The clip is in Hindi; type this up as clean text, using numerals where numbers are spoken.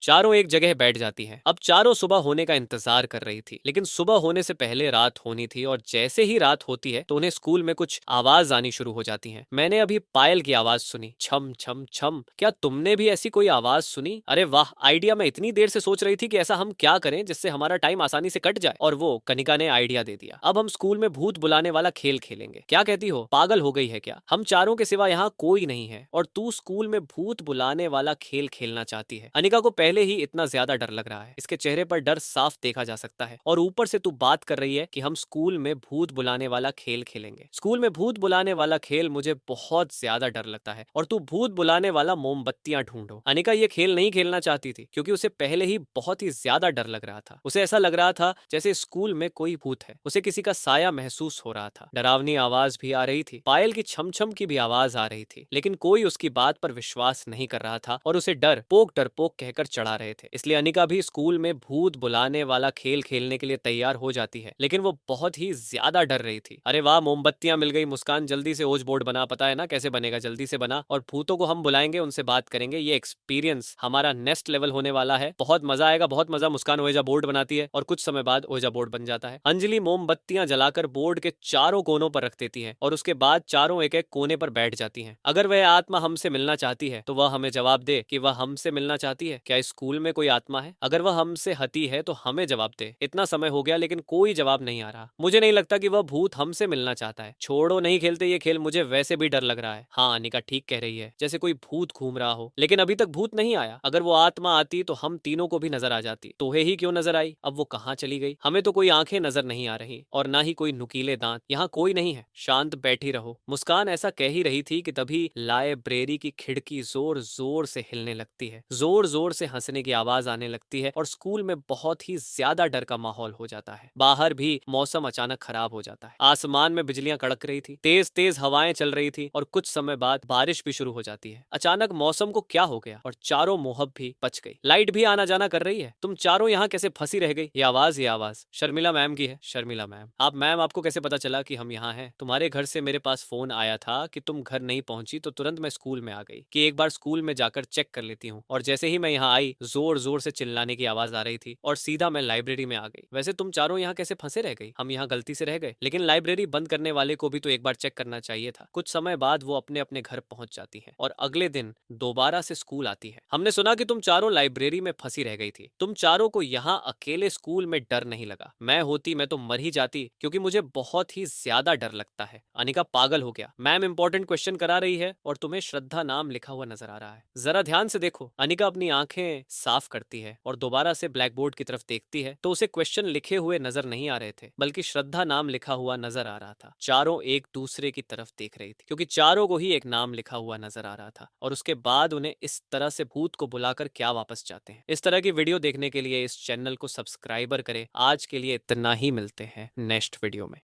चारों एक जगह बैठ जाती हैं। अब चारों सुबह होने का इंतजार कर रही थी, लेकिन सुबह होने से पहले रात होनी थी और जैसे ही रात होती है तो उन्हें स्कूल में कुछ आवाज आनी शुरू हो जाती है। मैंने अभी पायल की आवाज सुनी, छम छम छम। क्या तुमने भी ऐसी कोई आवाज सुनी? अरे वाह, आइडिया। मैं इतनी देर से सोच रही थी कि ऐसा हम क्या करें जिससे हमारा टाइम आसानी से कट जाए, और वो कनिका ने आइडिया दे दिया। अब हम स्कूल में भूत बुलाने वाला खेल खेलेंगे। क्या कहती हो? पागल हो गई है क्या? हम चारों के सिवा यहाँ कोई नहीं है और तू स्कूल में भूत बुलाने वाला खेल खेलना चाहती है। अनिका को पहले ही इतना ज्यादा डर लग रहा है, इसके चेहरे पर डर साफ देखा जा सकता है, और ऊपर से तू बात कर रही है कि हम स्कूल में भूत बुलाने वाला खेल खेलेंगे। स्कूल में भूत बुलाने वाला खेल मुझे बहुत ज्यादा डर लगता है, और तू भूत बुलाने वाला मोमबत्तियां ढूंढो। अनिका ये खेल नहीं खेलना चाहती थी क्योंकि उसे पहले ही बहुत ही ज्यादा डर लग रहा था। उसे ऐसा लग रहा था जैसे स्कूल में कोई भूत है। उसे किसी का साया महसूस हो रहा था। डरावनी आवाज भी आ रही थी, पायल की छम छम की भी आवाज आ रही थी, लेकिन कोई उसकी बात पर विश्वास नहीं कर रहा था और उसे डरपोक कहकर चढ़ा रहे थे। इसलिए अनिका भी स्कूल में भूत बुलाने वाला खेल खेलने के लिए तैयार हो जाती है, लेकिन वो बहुत ही ज्यादा डर रही थी। अरे वाह, मोमबत्तियां मिल गई। मुस्कान, जल्दी से ओज बोर्ड बना, पता है ना कैसे बनेगा, जल्दी से बना। और भूतों को हम बुलाएंगे, उनसे बात करेंगे। ये एक्सपीरियंस हमारा नेक्स्ट लेवल होने वाला है, बहुत मजा आएगा, बहुत मजा। मुस्कान ओएजा बोर्ड बनाती है और कुछ समय बाद ओएजा बोर्ड बन जाता है। अंजलि मोमबत्तियां जलाकर बोर्ड के चारों कोनों पर रख देती है और उसके बाद चारों एक एक कोने पर बैठ जाती हैं। अगर वह आत्मा हमसे मिलना चाहती है तो वह हमें जवाब दे कि वह हमसे मिलना चाहती है। क्या स्कूल में कोई आत्मा है? अगर वह हमसे हती है तो हमें जवाब दे। इतना समय हो गया लेकिन कोई जवाब नहीं आ रहा। मुझे नहीं लगता कि वह भूत हमसे मिलना चाहता है। छोड़ो, नहीं खेलते ये खेल, मुझे वैसे भी डर लग रहा है। हाँ, अनिका ठीक कह रही है, जैसे कोई भूत घूम रहा हो, लेकिन अभी तक भूत नहीं आया। अगर वो आत्मा आती तो हम तीनों को भी नजर आ जाती। तोहे ही क्यों नजर आई? अब वो कहाँ चली गई? हमें तो कोई आंखें नजर नहीं आ रही और ना ही कोई नुकीले दांत। यहाँ कोई नहीं है, शांत बैठी रहो। मुस्कान ऐसा कह ही रही थी कि तभी लाइब्रेरी की खिड़की जोर जोर से हिलने लगती है, जोर जोर से हंसने की आवाज आने लगती है और स्कूल में बहुत ही ज्यादा डर का माहौल हो जाता है। बाहर भी मौसम अचानक खराब हो जाता है। आसमान में बिजलियां कड़क रही थी, तेज तेज हवाएं चल रही थी और कुछ समय बाद बारिश भी शुरू हो जाती है। अचानक मौसम को क्या हो गया और चारों मोहब भी बच गई। लाइट भी आना जाना कर रही है। तुम चारों यहाँ कैसे फंसी रह गई? ये आवाज शर्मिला मैम की है। शर्मिला मैम, आप मैम, आपको कैसे पता चला कि हम यहाँ हैं? तुम्हारे घर से मेरे पास फोन आया था कि तुम घर नहीं पहुंची, तो तुरंत मैं स्कूल में आ गई कि एक बार स्कूल में जाकर चेक कर लेती हूँ। और जैसे ही मैं यहाँ आई, जोर जोर से चिल्लाने की आवाज आ रही थी और सीधा मैं लाइब्रेरी में आ गई। वैसे तुम चारों यहाँ कैसे फंसे रह गई? हम यहाँ गलती से रह गए, लेकिन लाइब्रेरी बंद करने वाले को भी तो एक बार चेक करना चाहिए था। कुछ समय बाद वो अपने अपने घर पहुंच जाती है और अगले दिन दोबारा से स्कूल आती है। हमने सुना कि तुम चारों लाइब्रेरी में फंसी रह गई थी। तुम चारों को यहाँ अकेले स्कूल में डर नहीं लगा? मैं होती मैं तो मर ही जाती, क्योंकि मुझे बहुत ही ज्यादा डर लगता है। अनिका पागल हो गया। मैम इंपॉर्टेंट क्वेश्चन करा रही है और तुम्हें श्रद्धा नाम लिखा हुआ नजर आ रहा है। जरा ध्यान से देखो। अनिका अपनी आंखें साफ करती है और दोबारा से ब्लैक बोर्ड की तरफ देखती है तो उसे क्वेश्चन लिखे हुए नजर नहीं आ रहे थे, बल्कि श्रद्धा नाम लिखा हुआ नजर आ रहा था। चारों एक दूसरे की तरफ देख रही थी क्योंकि चारों को ही एक नाम लिखा हुआ नजर आ रहा था। और उसके बाद उन्हें इस तरह से भूत को बुलाकर क्या वापस जाते हैं? इस तरह की वीडियो देखने के लिए इस चैनल को सब्सक्राइबर करें। आज के लिए इतना ही, मिलते हैं नेक्स्ट वीडियो में।